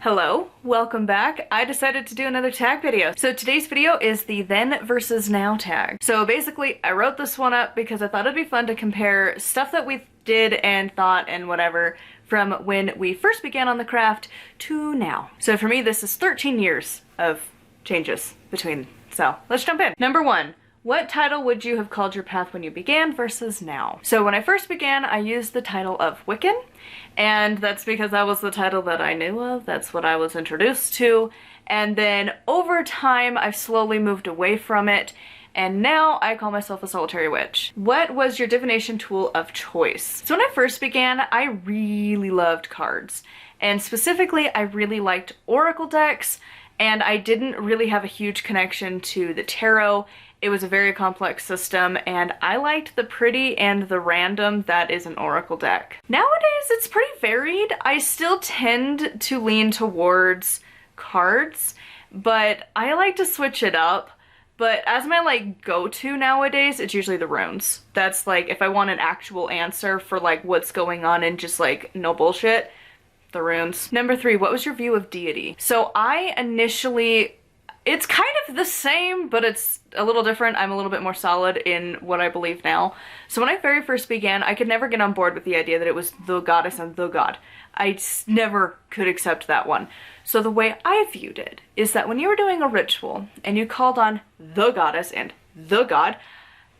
Hello, welcome back. I decided to do another tag video. So today's video is the then versus now tag. So basically I wrote this one up because I thought it'd be fun to compare stuff that we did and thought and whatever from when we first began on the craft to now. So for me this is 13 years of changes between. So let's jump in. Number one. What title would you have called your path when you began versus now? So when I first began, I used the title of Wiccan, and that's because that was the title that I knew of. That's what I was introduced to. And then over time, I've slowly moved away from it, and now I call myself a solitary witch. What was your divination tool of choice? So when I first began, I really loved cards. And specifically, I really liked oracle decks, and I didn't really have a huge connection to the tarot. It was a very complex system, and I liked the pretty and the random that is an oracle deck. Nowadays, it's pretty varied. I still tend to lean towards cards, but I like to switch it up. But as my go-to nowadays, it's usually the runes. That's if I want an actual answer for what's going on and just no bullshit, the runes. Number three, what was your view of deity? So I initially, it's kind of the same, but it's a little different. I'm a little bit more solid in what I believe now. So when I very first began, I could never get on board with the idea that it was the goddess and the god. I never could accept that one. So the way I viewed it is that when you were doing a ritual and you called on the goddess and the god,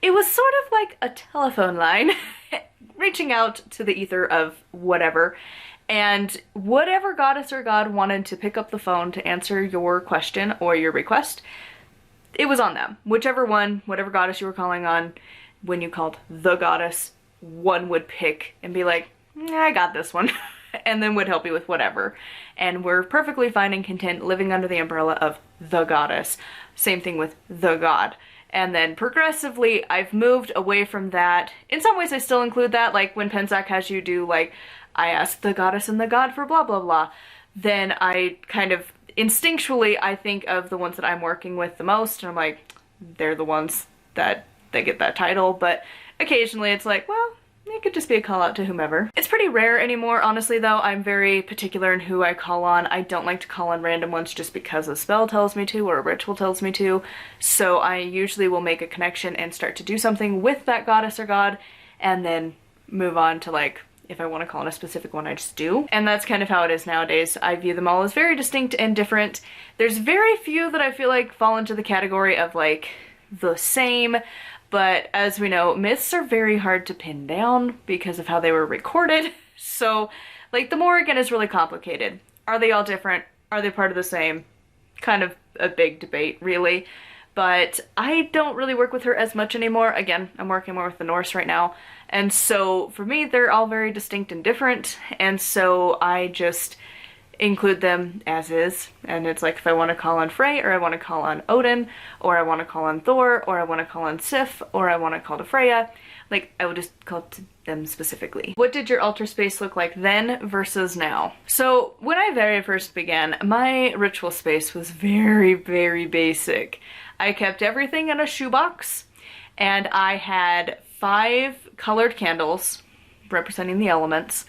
it was sort of like a telephone line reaching out to the ether of whatever. And whatever goddess or god wanted to pick up the phone to answer your question or your request, it was on them. Whichever one, whatever goddess you were calling on, when you called the goddess, one would pick and be like, I got this one, and then would help you with whatever. And we're perfectly fine and content living under the umbrella of the goddess. Same thing with the god. And then progressively, I've moved away from that. In some ways, I still include that, when Pensac has you do, I ask the goddess and the god for blah blah blah, then I kind of instinctually I think of the ones that I'm working with the most, and I'm like, they're the ones that they get that title. But occasionally it's well, it could just be a call out to whomever. It's pretty rare anymore, honestly, though. I'm very particular in who I call on. I don't like to call on random ones just because a spell tells me to or a ritual tells me to. So I usually will make a connection and start to do something with that goddess or god, and then move on to if I want to call on a specific one, I just do. And that's kind of how it is nowadays. I view them all as very distinct and different. There's very few that I feel fall into the category of the same, but as we know, myths are very hard to pin down because of how they were recorded. So the Morrigan is really complicated. Are they all different? Are they part of the same? Kind of a big debate, really. But I don't really work with her as much anymore. Again, I'm working more with the Norse right now. And so for me, they're all very distinct and different. And so I just include them as is. And it's if I want to call on Frey, or I want to call on Odin, or I want to call on Thor, or I want to call on Sif, or I want to call to Freya, I would just call to them specifically. What did your altar space look like then versus now? So when I very first began, my ritual space was very, very basic. I kept everything in a shoebox, and I had 5 colored candles representing the elements,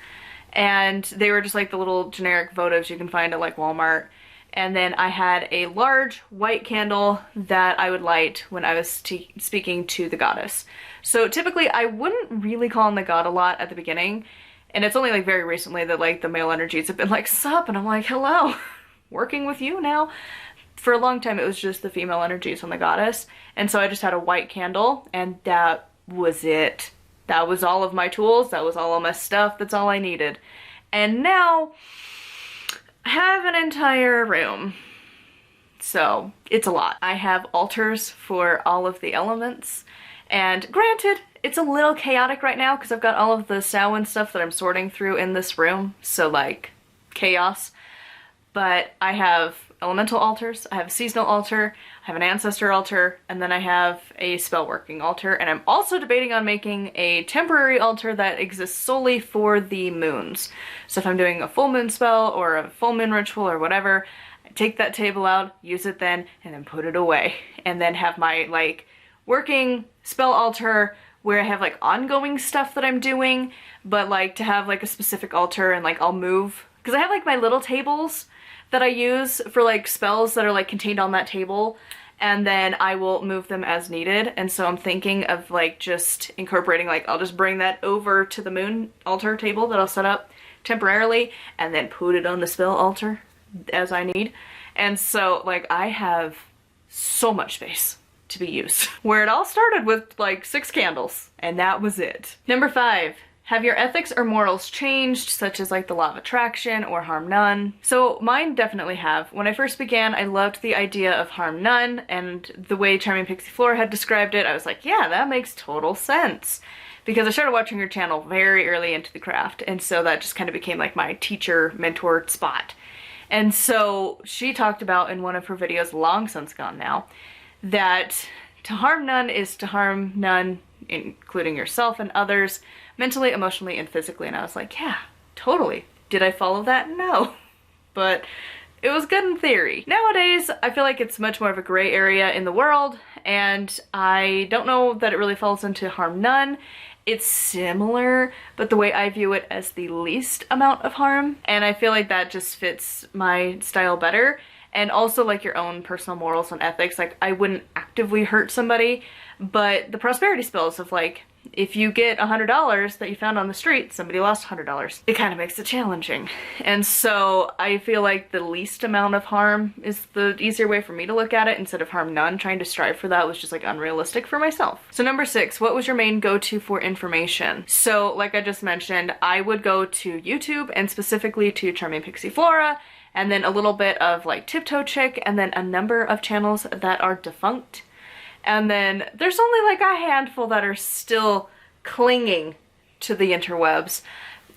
and they were just the little generic votives you can find at Walmart. And then I had a large white candle that I would light when I was speaking to the goddess. So typically I wouldn't really call on the god a lot at the beginning, and it's only very recently that the male energies have been sup, and I'm hello, working with you now. For a long time it was just the female energies on the goddess, and so I just had a white candle, and that was it. That was all of my tools, that was all of my stuff, that's all I needed. And now I have an entire room, so it's a lot. I have altars for all of the elements, and granted, it's a little chaotic right now because I've got all of the Samhain stuff that I'm sorting through in this room, so chaos. But I have elemental altars, I have a seasonal altar, I have an ancestor altar, and then I have a spellworking altar, and I'm also debating on making a temporary altar that exists solely for the moons. So if I'm doing a full moon spell or a full moon ritual or whatever, I take that table out, use it then, and then put it away. And then have my working spell altar where I have ongoing stuff that I'm doing, but to have a specific altar, and I'll move, because I have my little tables that I use for like spells that are like contained on that table, and then I will move them as needed. And so I'm thinking of like just incorporating, like I'll just bring that over to the moon altar table that I'll set up temporarily and then put it on the spell altar as I need. And so like I have so much space to be used. Where it all started with like 6 candles, and that was it. Number 5. Have your ethics or morals changed, such as like the law of attraction or harm none? So mine definitely have. When I first began, I loved the idea of harm none, and the way Charming Pixie Flora had described it, I was like, yeah, that makes total sense. Because I started watching her channel very early into the craft, and so that just kind of became like my teacher mentor spot. And so she talked about in one of her videos, long since gone now, that to harm none is to harm none, including yourself and others, mentally, emotionally, and physically. And I was like, yeah, totally. Did I follow that? No. But it was good in theory. Nowadays, I feel like it's much more of a gray area in the world, and I don't know that it really falls into harm none. It's similar, but the way I view it as the least amount of harm. And I feel like that just fits my style better. And also like your own personal morals and ethics. Like I wouldn't actively hurt somebody, but the prosperity spells of like, if you get $100 that you found on the street, somebody lost $100. It kind of makes it challenging. And so I feel like the least amount of harm is the easier way for me to look at it, instead of harm none. Trying to strive for that was just like unrealistic for myself. So number 6, what was your main go-to for information? So like I just mentioned, I would go to YouTube, and specifically to Charming Pixie Flora, and then a little bit of like Tiptoe Chick, and then a number of channels that are defunct. And then there's only like a handful that are still clinging to the interwebs.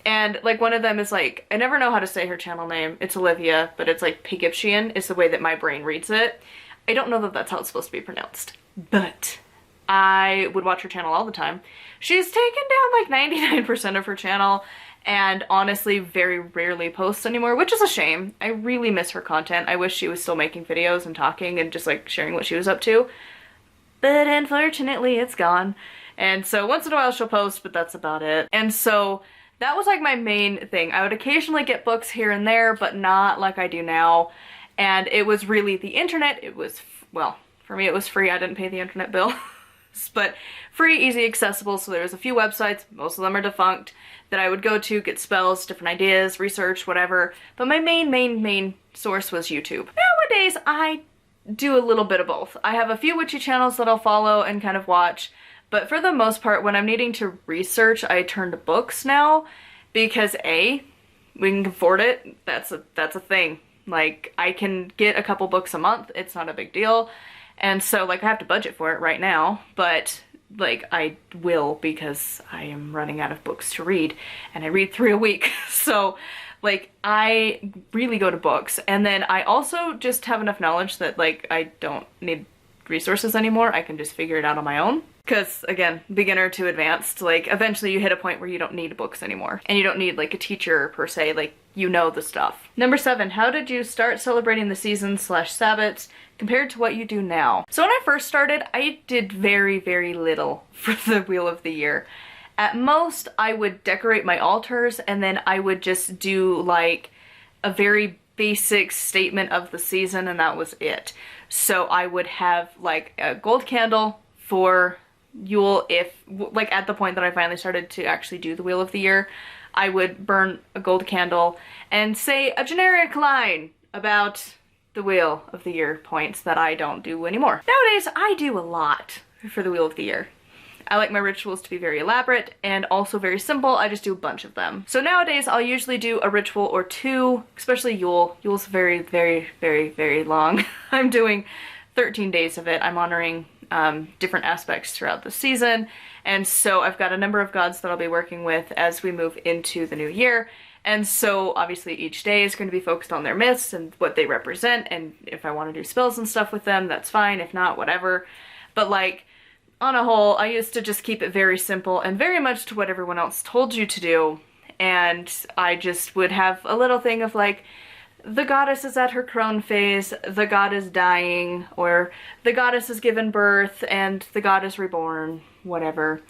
And like one of them is like, I never know how to say her channel name. It's Olivia, but it's like Pigiptian is the way that my brain reads it. I don't know that that's how it's supposed to be pronounced, but I would watch her channel all the time. She's taken down like 99% of her channel, and honestly very rarely posts anymore, which is a shame. I really miss her content. I wish she was still making videos and talking and just like sharing what she was up to. But unfortunately it's gone. And so once in a while she'll post, but that's about it. And so that was like my main thing. I would occasionally get books here and there, but not like I do now. And it was really the internet. It was, well, for me it was free. I didn't pay the internet bill. But free, easy, accessible. So there was a few websites, most of them are defunct, that I would go to, get spells, different ideas, research, whatever. But my main source was YouTube. Nowadays I do a little bit of both. I have a few witchy channels that I'll follow and kind of watch, but for the most part, when I'm needing to research, I turn to books now, because A, we can afford it. That's a thing. Like, I can get a couple books a month. It's not a big deal. And so, like, I have to budget for it right now, but like, I will, because I am running out of books to read, and I read 3 a week. So like, I really go to books. And then I also just have enough knowledge that like I don't need resources anymore. I can just figure it out on my own. Because again, beginner to advanced, like eventually you hit a point where you don't need books anymore. And you don't need like a teacher per se, like you know the stuff. Number 7, how did you start celebrating the seasons / sabbats compared to what you do now? So when I first started, I did very little for the Wheel of the Year. At most, I would decorate my altars, and then I would just do like a very basic statement of the season, and that was it. So I would have like a gold candle for Yule. If like at the point that I finally started to actually do the Wheel of the Year, I would burn a gold candle and say a generic line about the Wheel of the Year points that I don't do anymore. Nowadays, I do a lot for the Wheel of the Year. I like my rituals to be very elaborate and also very simple. I just do a bunch of them. So nowadays I'll usually do a ritual or 2, especially Yule. Yule's very long. I'm doing 13 days of it. I'm honoring different aspects throughout the season. And so I've got a number of gods that I'll be working with as we move into the new year. And so obviously each day is going to be focused on their myths and what they represent. And if I want to do spells and stuff with them, that's fine. If not, whatever. But like, on a whole, I used to just keep it very simple and very much to what everyone else told you to do. And I just would have a little thing of like, the goddess is at her crone phase, the god is dying, or the goddess has given birth and the god is reborn, whatever.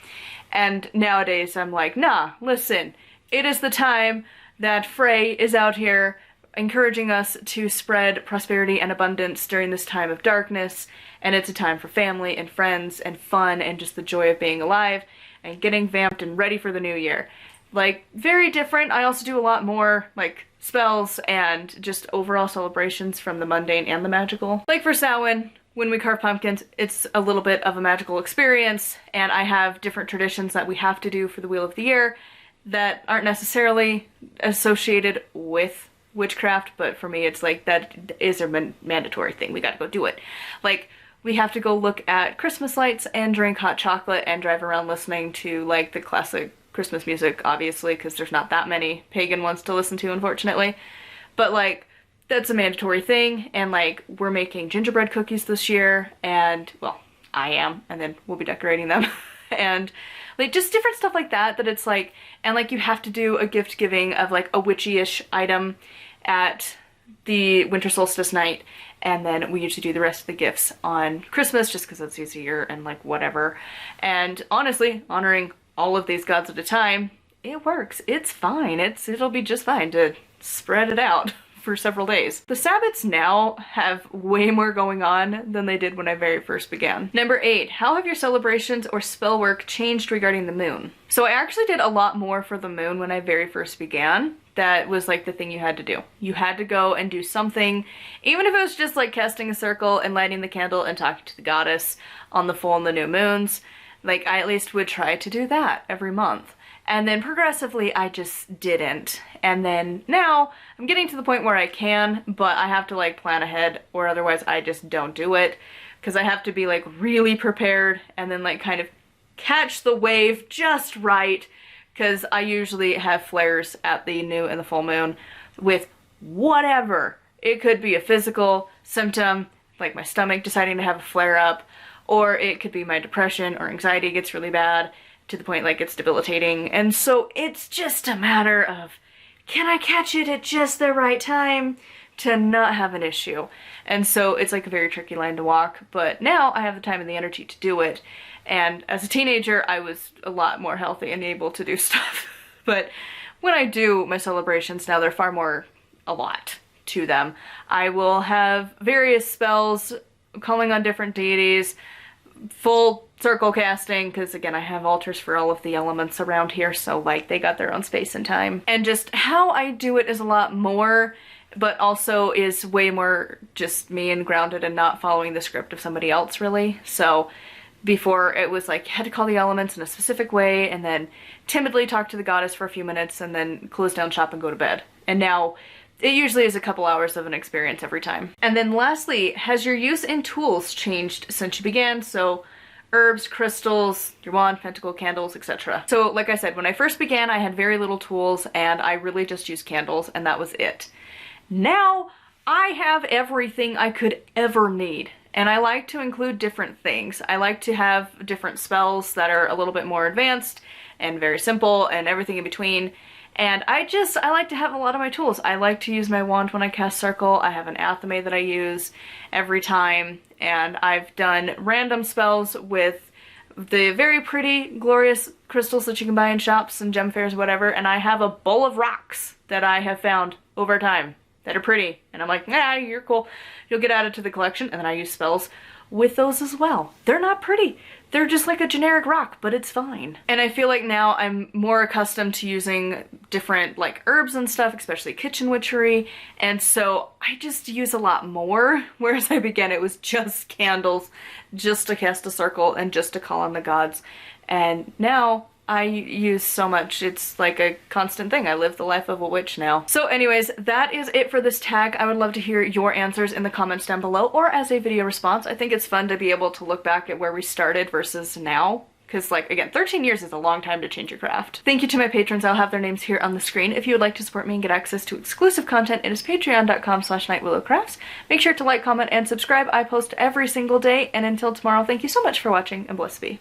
And nowadays I'm like, nah, listen, it is the time that Frey is out here encouraging us to spread prosperity and abundance during this time of darkness, and it's a time for family and friends and fun and just the joy of being alive and getting vamped and ready for the new year. Like, very different. I also do a lot more, like, spells and just overall celebrations from the mundane and the magical. Like for Samhain, when we carve pumpkins, it's a little bit of a magical experience, and I have different traditions that we have to do for the Wheel of the Year that aren't necessarily associated with witchcraft, but for me it's like that is a mandatory thing. We gotta go do it. Like, we have to go look at Christmas lights and drink hot chocolate and drive around listening to like the classic Christmas music, obviously, because there's not that many pagan ones to listen to, unfortunately. But like, that's a mandatory thing, and like, we're making gingerbread cookies this year, and well, I am, and then we'll be decorating them. And like, just different stuff like that, that it's like, and like, you have to do a gift giving of like a witchy-ish item at the winter solstice night, and then we usually do the rest of the gifts on Christmas just because it's easier and like whatever. And honestly, honoring all of these gods at a time, it works. It's fine. It'll be just fine to spread it out for several days. The sabbats now have way more going on than they did when I very first began. Number 8, how have your celebrations or spell work changed regarding the moon? So I actually did a lot more for the moon when I very first began. That was like the thing you had to do. You had to go and do something, even if it was just like casting a circle and lighting the candle and talking to the goddess on the full and the new moons. Like, I at least would try to do that every month. And then progressively, I just didn't. And then now, I'm getting to the point where I can, but I have to like plan ahead, or otherwise I just don't do it. Because I have to be like really prepared and then like kind of catch the wave just right. Because I usually have flares at the new and the full moon with whatever. It could be a physical symptom, like my stomach deciding to have a flare up, or it could be my depression or anxiety gets really bad to the point like it's debilitating. And so it's just a matter of, can I catch it at just the right time to not have an issue? And so it's like a very tricky line to walk, but now I have the time and the energy to do it. And as a teenager, I was a lot more healthy and able to do stuff. But when I do my celebrations now, they're far more a lot to them. I will have various spells, calling on different deities, full circle casting, because again, I have altars for all of the elements around here, so like, they got their own space and time. And just how I do it is a lot more, but also is way more just me and grounded and not following the script of somebody else, really. So before, it was like, had to call the elements in a specific way and then timidly talk to the goddess for a few minutes and then close down shop and go to bed. And now it usually is a couple hours of an experience every time. And then lastly, has your use in tools changed since you began? So herbs, crystals, your wand, pentacle, candles, etc. So like I said, when I first began, I had very little tools and I really just used candles and that was it. Now I have everything I could ever need. And I like to include different things. I like to have different spells that are a little bit more advanced and very simple and everything in between. And I like to have a lot of my tools. I like to use my wand when I cast circle. I have an athame that I use every time. And I've done random spells with the very pretty, glorious crystals that you can buy in shops and gem fairs, whatever. And I have a bowl of rocks that I have found over time that are pretty. And I'm like, nah, you're cool. You'll get added to the collection. And then I use spells with those as well. They're not pretty. They're just like a generic rock, but it's fine. And I feel like now I'm more accustomed to using different like herbs and stuff, especially kitchen witchery. And so I just use a lot more. Whereas I began, it was just candles, just to cast a circle and just to call on the gods. And now I use so much. It's like a constant thing. I live the life of a witch now. So anyways, that is it for this tag. I would love to hear your answers in the comments down below or as a video response. I think it's fun to be able to look back at where we started versus now. Because like, again, 13 years is a long time to change your craft. Thank you to my patrons. I'll have their names here on the screen. If you would like to support me and get access to exclusive content, it is patreon.com/nightwillowcrafts. Make sure to like, comment, and subscribe. I post every single day. And until tomorrow, thank you so much for watching and blessed be.